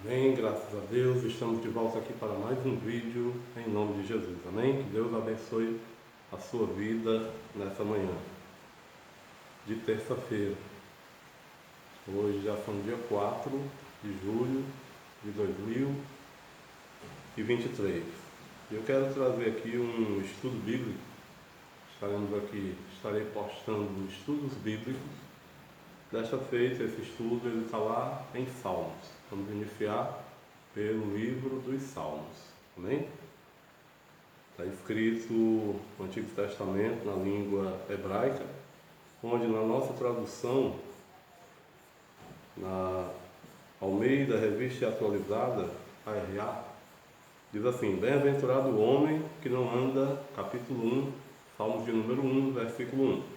Amém, graças a Deus, estamos de volta aqui para mais um vídeo em nome de Jesus, amém? Que Deus abençoe a sua vida nessa manhã de terça-feira. Hoje já são dia 4 de julho de 2023. Eu quero trazer aqui um estudo bíblico. Estarei postando estudos bíblicos. Desta feita, esse estudo ele está lá em Salmos. Vamos iniciar pelo livro dos Salmos, amém? Está escrito no Antigo Testamento, na língua hebraica, onde na nossa tradução, na Almeida, Revista Atualizada, ARA, diz assim: bem-aventurado o homem que não anda, capítulo 1, Salmos de número 1, versículo 1.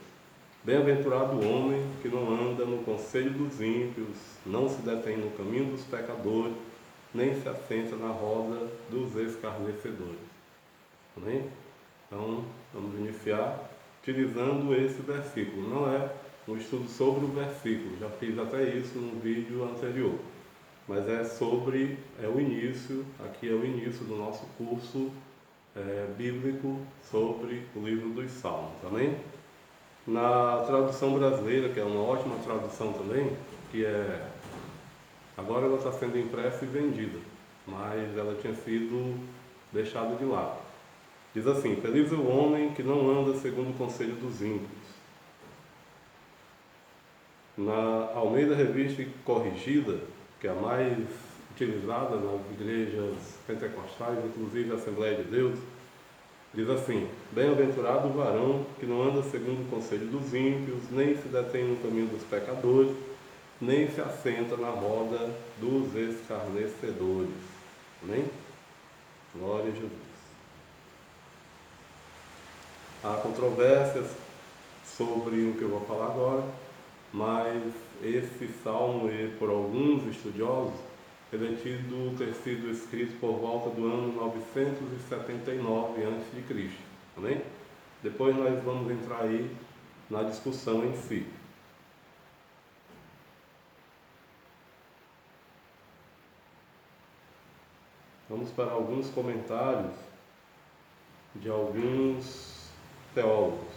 Bem-aventurado o homem que não anda no conselho dos ímpios, não se detém no caminho dos pecadores, nem se assenta na roda dos escarnecedores. Amém? Então, vamos iniciar utilizando esse versículo. Não é um estudo sobre o versículo, já fiz até isso no vídeo anterior. Mas é o início, aqui é o início do nosso curso bíblico sobre o livro dos Salmos. Amém? Na tradução brasileira, que é uma ótima tradução também, agora ela está sendo impressa e vendida, mas ela tinha sido deixada de lado. Diz assim: feliz é o homem que não anda segundo o conselho dos ímpios. Na Almeida Revista Corrigida, que é a mais utilizada nas igrejas pentecostais, inclusive a Assembleia de Deus, diz assim: bem-aventurado o varão que não anda segundo o conselho dos ímpios, nem se detém no caminho dos pecadores, nem se assenta na roda dos escarnecedores. Amém? Glória a Jesus. Há controvérsias sobre o que eu vou falar agora, mas esse salmo, por alguns estudiosos, ele é tido ter sido escrito por volta do ano 979 a.C. Amém? Depois nós vamos entrar aí na discussão em si. Vamos para alguns comentários de alguns teólogos,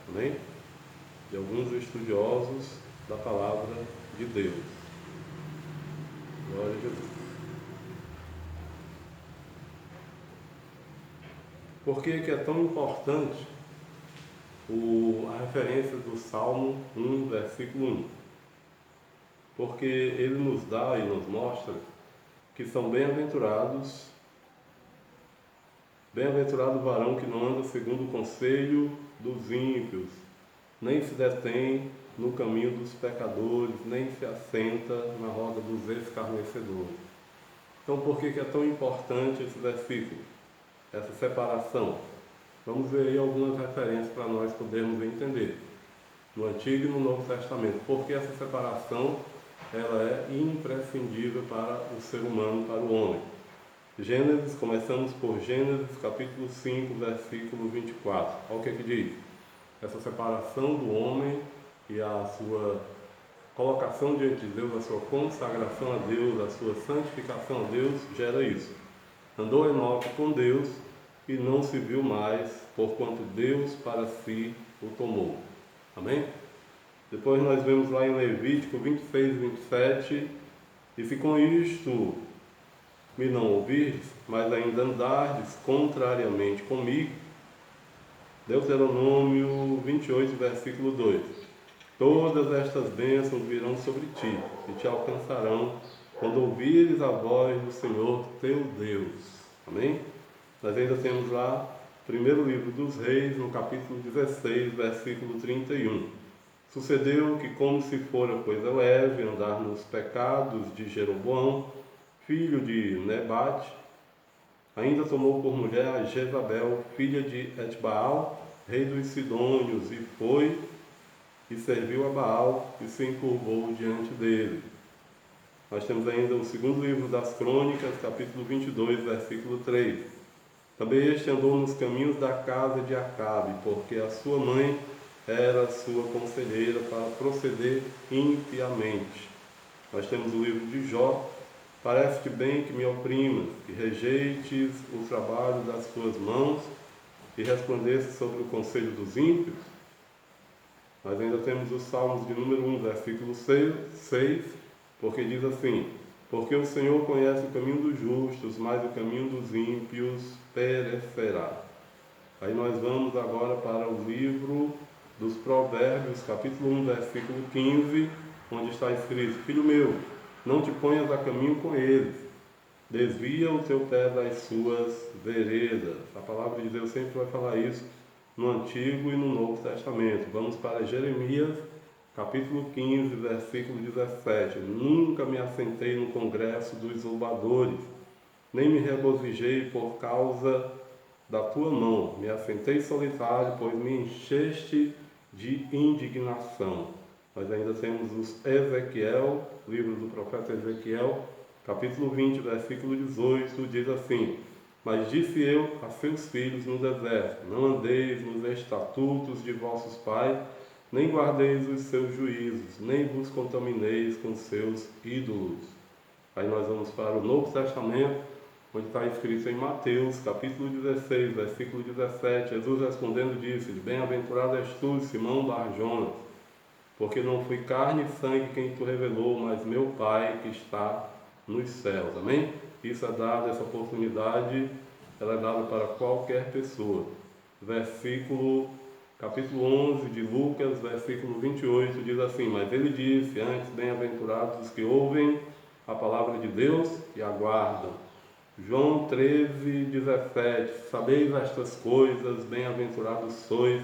amém? De alguns estudiosos da palavra de Deus. Glória a Jesus. Por que é tão importante a referência do Salmo 1, versículo 1? Porque ele nos dá e nos mostra que são bem-aventurados o varão que não anda segundo o conselho dos ímpios, nem se detém no caminho dos pecadores, nem se assenta na roda dos escarnecedores. Então, por que é tão importante esse versículo? Essa separação? Vamos ver aí algumas referências para nós podermos entender. No Antigo e no Novo Testamento. Porque essa separação ela é imprescindível para o ser humano, para o homem. Gênesis, começamos por Gênesis, capítulo 5, versículo 24. Olha o que diz. Essa separação do homem e a sua colocação diante de Deus, a sua consagração a Deus, a sua santificação a Deus, gera isso. Andou Enoque com Deus e não se viu mais, porquanto Deus para si o tomou. Amém? Depois nós vemos lá em Levítico 26 e 27, e se com isto me não ouvirdes, mas ainda andardes contrariamente comigo. Deuteronômio 28, versículo 2. Todas estas bênçãos virão sobre ti e te alcançarão quando ouvires a voz do Senhor teu Deus. Amém? Nós ainda temos lá, primeiro livro dos Reis, no capítulo 16, versículo 31. Sucedeu que, como se fora coisa leve andar nos pecados de Jeroboão, filho de Nebate, ainda tomou por mulher a Jezabel, filha de Etbaal, rei dos Sidônios, e foi e serviu a Baal e se encurvou diante dele. Nós temos ainda o segundo livro das Crônicas, capítulo 22, versículo 3. Também este andou nos caminhos da casa de Acabe, porque a sua mãe era sua conselheira para proceder impiamente. Nós temos o livro de Jó, Parece-te bem que me oprimas, que rejeites o trabalho das tuas mãos e resplandeces sobre o conselho dos ímpios? Mas ainda temos os Salmos de número 1, versículo 6, porque diz assim: porque o Senhor conhece o caminho dos justos, mas o caminho dos ímpios perecerá. Aí nós vamos agora para o livro dos Provérbios, capítulo 1, versículo 15, onde está escrito: filho meu, não te ponhas a caminho com eles, desvia o teu pé das suas veredas. A palavra de Deus sempre vai falar isso no Antigo e no Novo Testamento. Vamos para Jeremias, capítulo 15, versículo 17. Nunca me assentei no congresso dos zombadores, nem me regozijei por causa da tua mão. Me assentei solitário, pois me encheste de indignação. Nós ainda temos os Ezequiel, livro do profeta Ezequiel, capítulo 20, versículo 18, diz assim: mas disse eu a seus filhos no deserto: não andeis nos estatutos de vossos pais, nem guardeis os seus juízos, nem vos contamineis com seus ídolos. Aí nós vamos para o Novo Testamento, onde está escrito em Mateus, capítulo 16, versículo 17, Jesus respondendo disse: bem-aventurado és tu, Simão Bar-Jonas, porque não foi carne e sangue quem te revelou, mas meu Pai que está nos céus. Amém? Isso é dado, essa oportunidade, ela é dada para qualquer pessoa. Capítulo 11 de Lucas, versículo 28, diz assim: mas ele disse antes: bem-aventurados os que ouvem a palavra de Deus e aguardam. João 13, 17, sabeis estas coisas, bem-aventurados sois,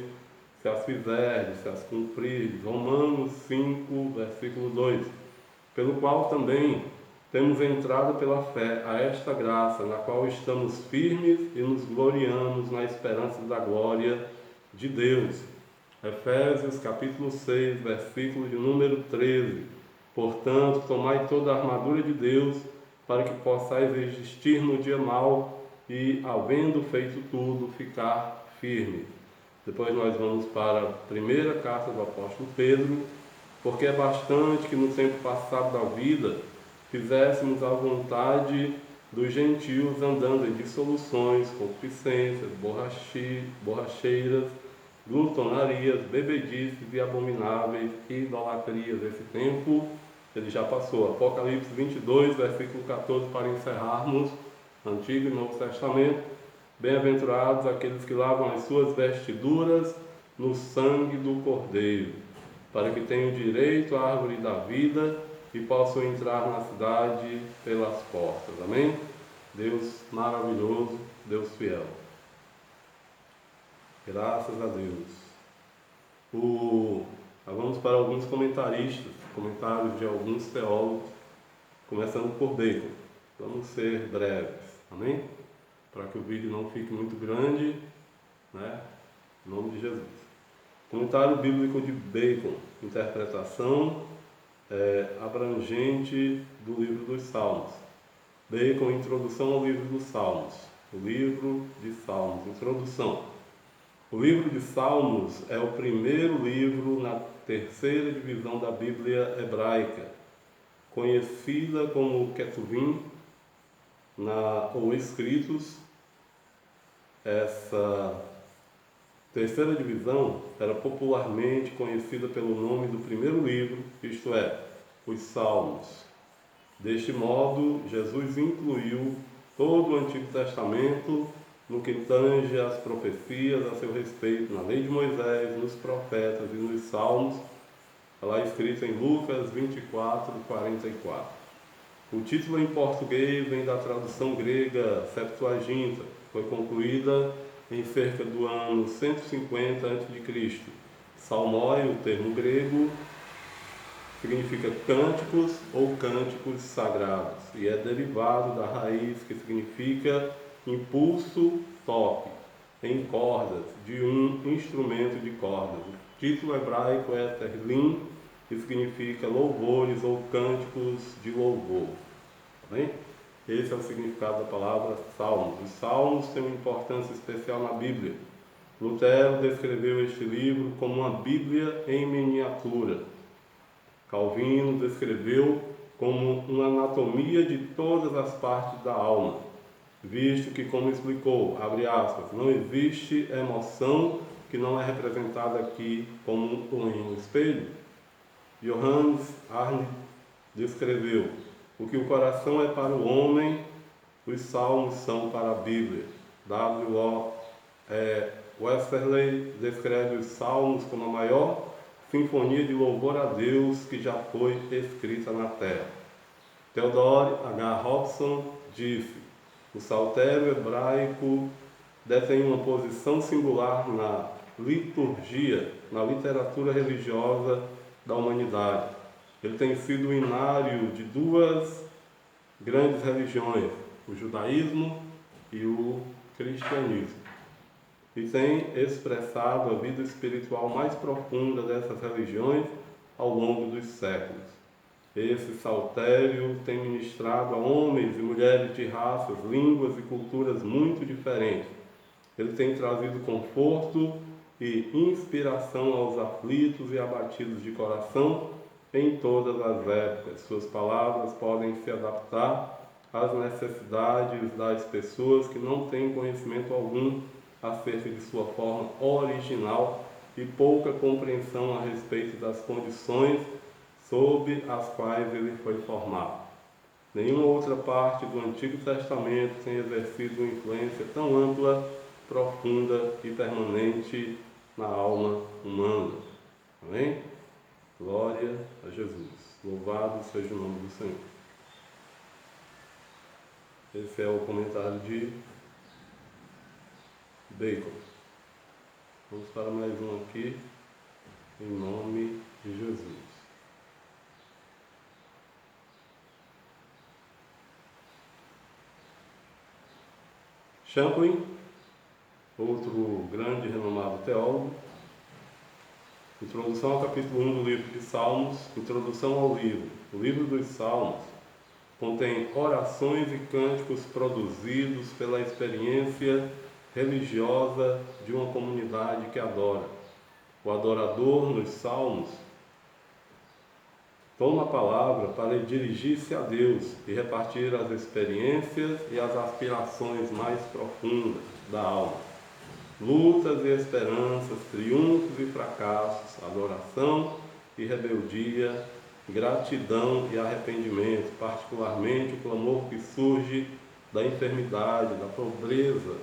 se as fizerdes, se as cumprirdes. Romanos 5, versículo 2, pelo qual também temos entrado pela fé a esta graça, na qual estamos firmes e nos gloriamos na esperança da glória de Deus. Efésios capítulo 6, versículo de número 13. Portanto, tomai toda a armadura de Deus, para que possais resistir no dia mau e, havendo feito tudo, ficar firme. Depois nós vamos para a primeira carta do apóstolo Pedro, porque é bastante que no tempo passado da vida fizéssemos a vontade dos gentios, andando em dissoluções, concupiscências, borracheiras, glutonarias, bebedices e abomináveis idolatrias. Esse tempo ele já passou. Apocalipse 22, versículo 14, para encerrarmos Antigo e Novo Testamento. Bem-aventurados aqueles que lavam as suas vestiduras no sangue do Cordeiro, para que tenham direito à árvore da vida e possam entrar na cidade pelas portas. Amém? Deus maravilhoso, Deus fiel. Graças a Deus. Vamos para alguns comentaristas, comentários de alguns teólogos, começando por Bacon. Vamos ser breves, amém? Para que o vídeo não fique muito grande, né? Em nome de Jesus. Comentário bíblico de Bacon, interpretação abrangente do livro dos Salmos. Bacon, introdução ao livro dos Salmos. O livro de Salmos, introdução. O livro de Salmos é o primeiro livro na terceira divisão da Bíblia hebraica, conhecida como Ketuvim, ou escritos. Essa terceira divisão era popularmente conhecida pelo nome do primeiro livro, isto é, os Salmos. Deste modo, Jesus incluiu todo o Antigo Testamento no que tange às profecias a seu respeito na lei de Moisés, nos profetas e nos Salmos, lá escrito em Lucas 24, 44. O título em português vem da tradução grega Septuaginta, foi concluída em cerca do ano 150 a.C. Salmói, o termo grego, significa cânticos ou cânticos sagrados, e é derivado da raiz que significa impulso, toque, em cordas, de um instrumento de cordas. O título hebraico é Terlim, que significa louvores ou cânticos de louvor. Tá bem? Esse é o significado da palavra Salmos. Os Salmos têm uma importância especial na Bíblia. Lutero descreveu este livro como uma Bíblia em miniatura. Calvino descreveu como uma anatomia de todas as partes da alma, visto que, como explicou, abre aspas, não existe emoção que não é representada aqui como em um espelho. Johannes Arndt descreveu: o que o coração é para o homem, os salmos são para a Bíblia. Westerley descreve os salmos como a maior sinfonia de louvor a Deus que já foi escrita na terra. Theodore H. Robson disse: o saltério hebraico detém uma posição singular na liturgia, na literatura religiosa da humanidade. Ele tem sido o inário de duas grandes religiões, o judaísmo e o cristianismo, e tem expressado a vida espiritual mais profunda dessas religiões ao longo dos séculos. Esse saltério tem ministrado a homens e mulheres de raças, línguas e culturas muito diferentes. Ele tem trazido conforto e inspiração aos aflitos e abatidos de coração em todas as épocas. Suas palavras podem se adaptar às necessidades das pessoas que não têm conhecimento algum acerca de sua forma original e pouca compreensão a respeito das condições sob as quais ele foi formado. Nenhuma outra parte do Antigo Testamento tem exercido uma influência tão ampla, profunda e permanente na alma humana. Amém? Glória a Jesus. Louvado seja o nome do Senhor. Esse é o comentário de Bacon. Vamos para mais um aqui, em nome de Jesus. Champlin, outro grande e renomado teólogo. Introdução ao capítulo 1 do livro de Salmos. Introdução ao livro. O livro dos Salmos contém orações e cânticos produzidos pela experiência religiosa de uma comunidade que adora. O adorador nos Salmos toma a palavra para dirigir-se a Deus e repartir as experiências e as aspirações mais profundas da alma. Lutas e esperanças, triunfos e fracassos, adoração e rebeldia, gratidão e arrependimento, particularmente o clamor que surge da enfermidade, da pobreza,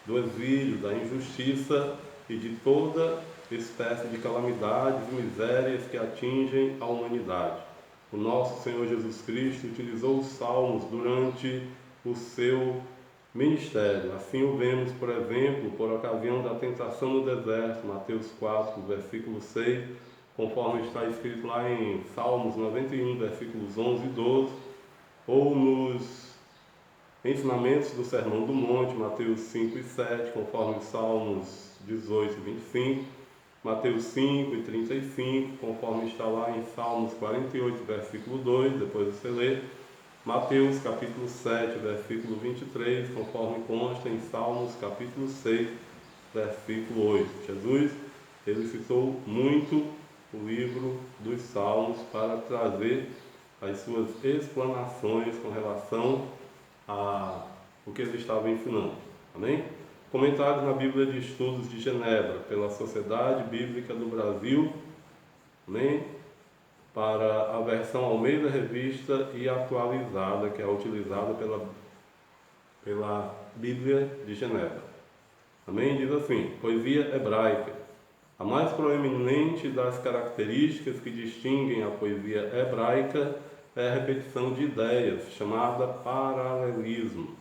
do exílio, da injustiça e de toda espécie de calamidades e misérias que atingem a humanidade. O nosso Senhor Jesus Cristo utilizou os salmos durante o seu ministério. Assim o vemos, por exemplo, por ocasião da tentação no deserto, Mateus 4, versículo 6, conforme está escrito lá em Salmos 91, versículos 11 e 12, ou nos ensinamentos do Sermão do Monte, Mateus 5 e 7, conforme Salmos 18 e 25, Mateus 5 e 35, conforme está lá em Salmos 48, versículo 2, depois você lê, Mateus capítulo 7, versículo 23, conforme consta em Salmos capítulo 6, versículo 8. Jesus, ele citou muito o livro dos Salmos para trazer as suas explanações com relação a o que ele estava ensinando. Amém? Comentários na Bíblia de Estudos de Genebra, pela Sociedade Bíblica do Brasil, amém? Para a versão Almeida Revista e atualizada, que é utilizada pela Bíblia de Genebra. Amém? Diz assim: poesia hebraica. A mais proeminente das características que distinguem a poesia hebraica é a repetição de ideias, chamada paralelismo.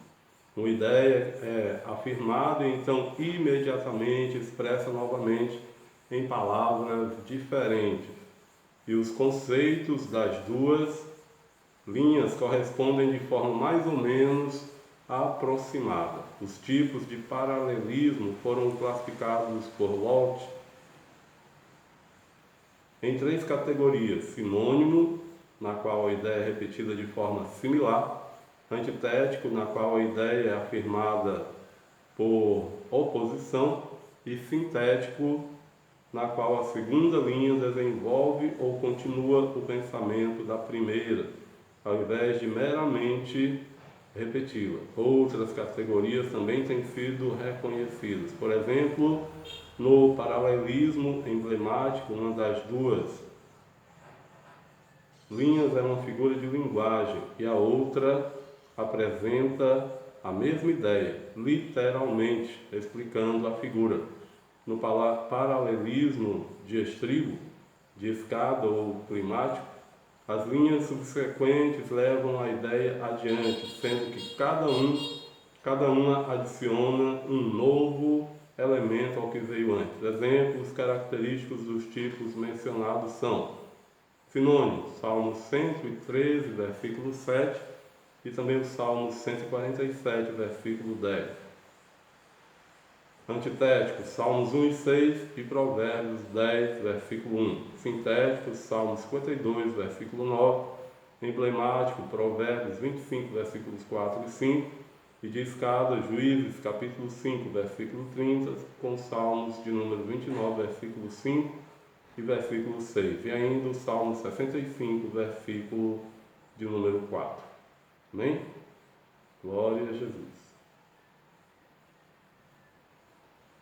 Uma ideia é afirmada e então imediatamente expressa novamente em palavras diferentes. E os conceitos das duas linhas correspondem de forma mais ou menos aproximada. Os tipos de paralelismo foram classificados por Walt em 3 categorias: sinônimo, na qual a ideia é repetida de forma similar; antitético, na qual a ideia é afirmada por oposição; e sintético, na qual a segunda linha desenvolve ou continua o pensamento da primeira. ao invés de meramente repeti-la. Outras categorias também têm sido reconhecidas. Por exemplo, no paralelismo emblemático, uma das duas linhas é uma figura de linguagem e a outra apresenta a mesma ideia, literalmente, explicando a figura. No paralelismo de estribo, de escada ou climático, as linhas subsequentes levam a ideia adiante, sendo que cada uma adiciona um novo elemento ao que veio antes. Exemplos característicos dos tipos mencionados são sinônimos, Salmo 113, versículo 7, e também o Salmo 147, versículo 10. Antitéticos, Salmos 1 e 6 e Provérbios 10, versículo 1. Sintéticos, Salmos 52, versículo 9. Emblemático, Provérbios 25, versículos 4 e 5. E de escada, Juízes, capítulo 5, versículo 30, com Salmos de número 29, versículo 5 e versículo 6. E ainda o Salmo 65, versículo de número 4. Amém? Glória a Jesus.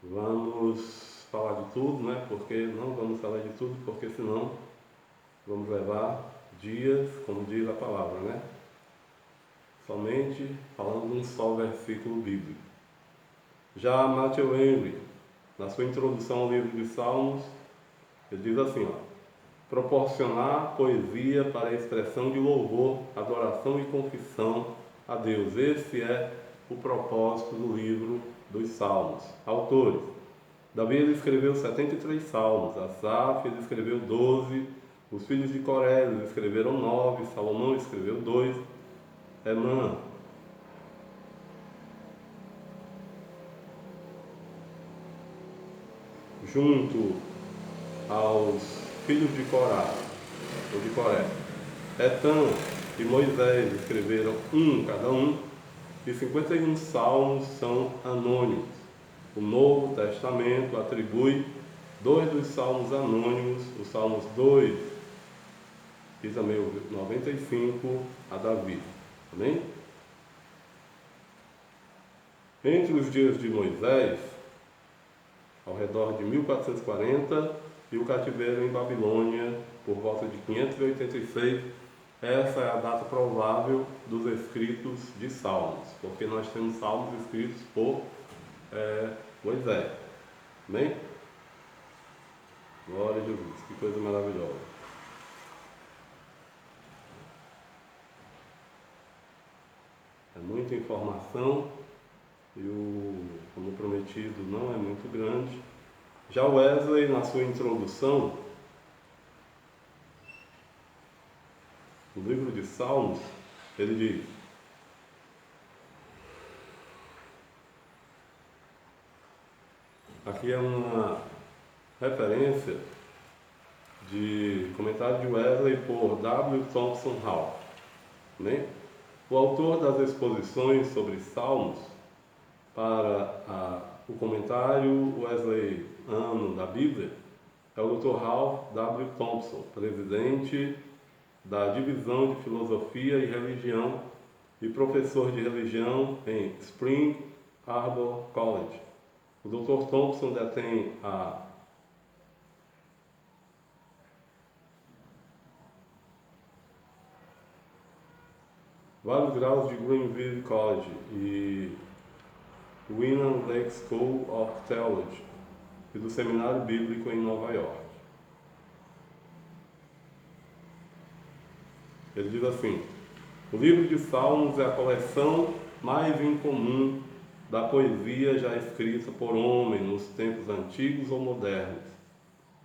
Vamos falar de tudo, né? Porque não vamos falar de tudo, porque senão vamos levar dias, como diz a palavra, né? Somente falando de um só versículo bíblico. Já Matthew Henry, na sua introdução ao livro de Salmos, ele diz assim, ó: proporcionar poesia para a expressão de louvor, adoração e confissão a Deus. Esse é o propósito do livro dos Salmos. Autores: Davi ele escreveu 73 salmos, Asaf ele escreveu 12, os filhos de Coré eles escreveram 9, Salomão escreveu 2, Emã, junto aos filhos de Corá, ou de Coré, Etã e Moisés escreveram cada um, e 51 salmos são anônimos. O Novo Testamento atribui 2 dos salmos anônimos, os salmos 2 e também o 95 a Davi. Amém? Entre os dias de Moisés, ao redor de 1440, e o cativeiro em Babilônia, por volta de 586, essa é a data provável dos escritos de Salmos, porque nós temos salmos escritos por Moisés. Amém? Glória a Jesus, que coisa maravilhosa. É muita informação e como prometido, não é muito grande. Já Wesley, na sua introdução, no livro de Salmos, ele diz: aqui é uma referência de comentário de Wesley por W. Thompson Hall, né? O autor das exposições sobre Salmos para o comentário wesleyano da Bíblia é o Dr. Ralph W. Thompson, presidente da Divisão de Filosofia e Religião e professor de religião em Spring Arbor College. O Dr. Thompson detém vários graus de Greenville College e Winnan Lake School of Theology e do Seminário Bíblico em Nova York. Ele diz assim: o livro de Salmos é a coleção mais incomum da poesia já escrita por homem nos tempos antigos ou modernos,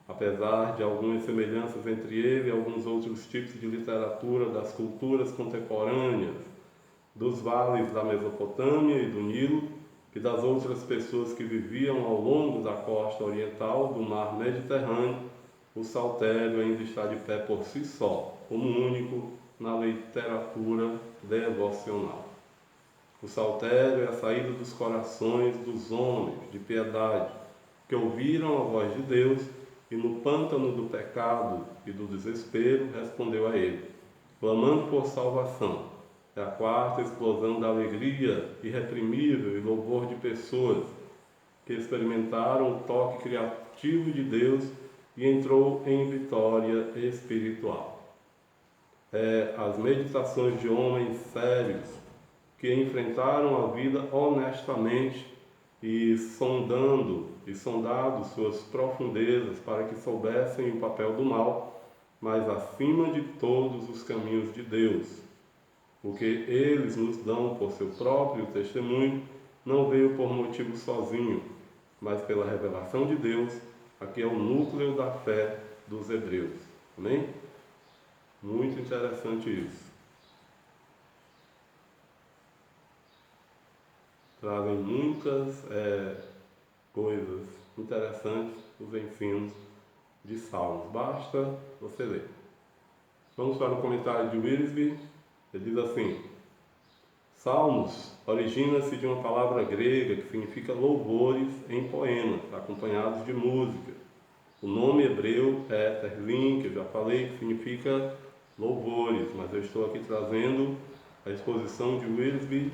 apesar de algumas semelhanças entre ele e alguns outros tipos de literatura das culturas contemporâneas, dos vales da Mesopotâmia e do Nilo, e das outras pessoas que viviam ao longo da costa oriental do mar Mediterrâneo. O saltério ainda está de pé por si só, como único na literatura devocional. O saltério é a saída dos corações dos homens de piedade, que ouviram a voz de Deus e no pântano do pecado e do desespero respondeu a ele: clamando por salvação. É a quarta explosão da alegria irreprimível e louvor de pessoas que experimentaram o toque criativo de Deus e entrou em vitória espiritual. As meditações de homens sérios que enfrentaram a vida honestamente e sondado suas profundezas para que soubessem o papel do mal, mas acima de todos os caminhos de Deus. O que eles nos dão por seu próprio testemunho não veio por motivo sozinho, mas pela revelação de Deus. Aqui é o núcleo da fé dos hebreus. Amém? Muito interessante isso. Trazem muitas coisas interessantes os ensinos de Salmos. Basta você ler. Vamos para o comentário de Wiersbe. Ele diz assim: Salmos origina-se de uma palavra grega que significa louvores em poemas, acompanhados de música. O nome hebreu é Terlim, que eu já falei, que significa louvores, mas eu estou aqui trazendo a exposição de Wiersbe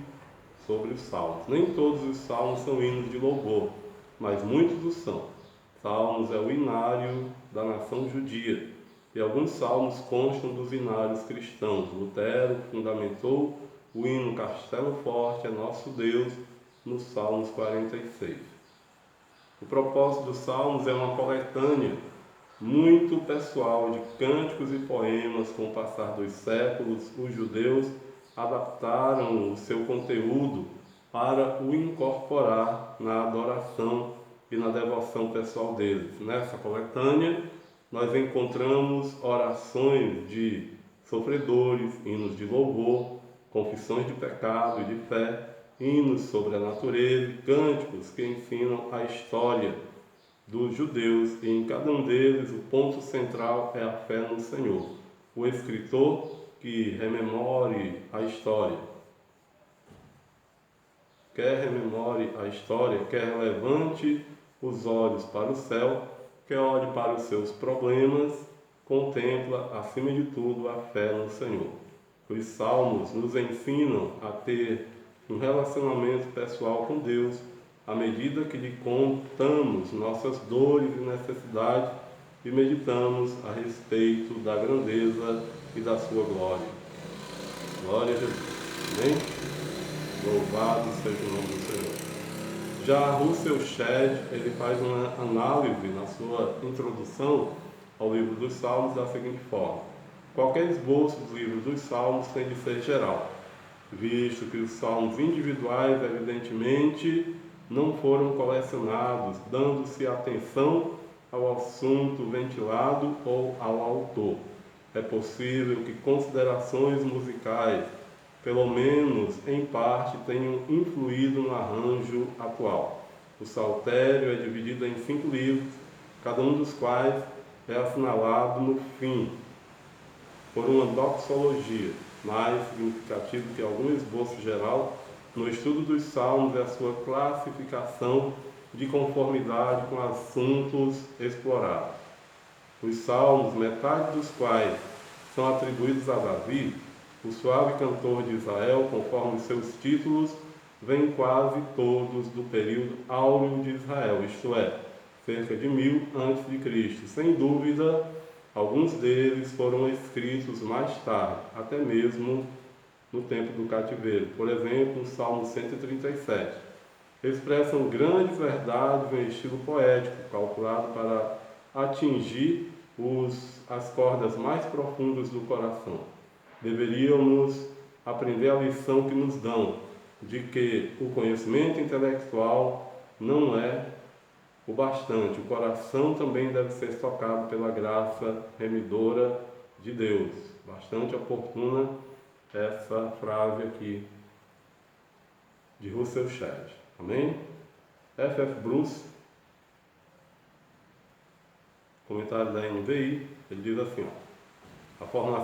sobre os salmos. Nem todos os salmos são hinos de louvor, mas muitos o são. Salmos é o inário da nação judia, e alguns salmos constam dos inários cristãos. Lutero fundamentou o hino Castelo Forte é Nosso Deus, nos Salmos 46. O propósito dos salmos é uma coletânea muito pessoal de cânticos e poemas. Com o passar dos séculos, os judeus adaptaram o seu conteúdo para o incorporar na adoração e na devoção pessoal deles. Nessa coletânea, nós encontramos orações de sofredores, hinos de louvor, confissões de pecado e de fé, hinos sobre a natureza e cânticos que ensinam a história dos judeus, e em cada um deles o ponto central é a fé no Senhor. O escritor que rememore a história, quer levante os olhos para o céu, quer olhe para os seus problemas, contempla acima de tudo a fé no Senhor. Os salmos nos ensinam a ter um relacionamento pessoal com Deus à medida que lhe contamos nossas dores e necessidades e meditamos a respeito da grandeza e da sua glória. Glória a Jesus. Amém? Louvado seja o nome do Senhor. Já Russell Shedd, ele faz uma análise na sua introdução ao livro dos Salmos da seguinte forma: qualquer esboço do livro dos Salmos tem de ser geral, visto que os salmos individuais, evidentemente, não foram colecionados, dando-se atenção ao assunto ventilado ou ao autor. É possível que considerações musicais, pelo menos em parte, tenham influído no arranjo atual. O saltério é dividido em 5 livros, cada um dos quais é assinalado no fim por uma doxologia. Mais significativo que algum esboço geral no estudo dos salmos é a sua classificação de conformidade com assuntos explorados. Os salmos, metade dos quais são atribuídos a Davi, o suave cantor de Israel, conforme seus títulos, vêm quase todos do período áureo de Israel, isto é, cerca de 1000 a.C. Sem dúvida, alguns deles foram escritos mais tarde, até mesmo no tempo do cativeiro. Por exemplo, o Salmo 137. Expressam grandes verdades em estilo poético, calculado para atingir as cordas mais profundas do coração. Deveríamos aprender a lição que nos dão, de que o conhecimento intelectual não é o bastante. O coração também deve ser tocado pela graça remidora de Deus. Bastante oportuna essa frase aqui de Russell Shedd. Amém? F.F. Bruce, comentário da NVI, ele diz assim: a formação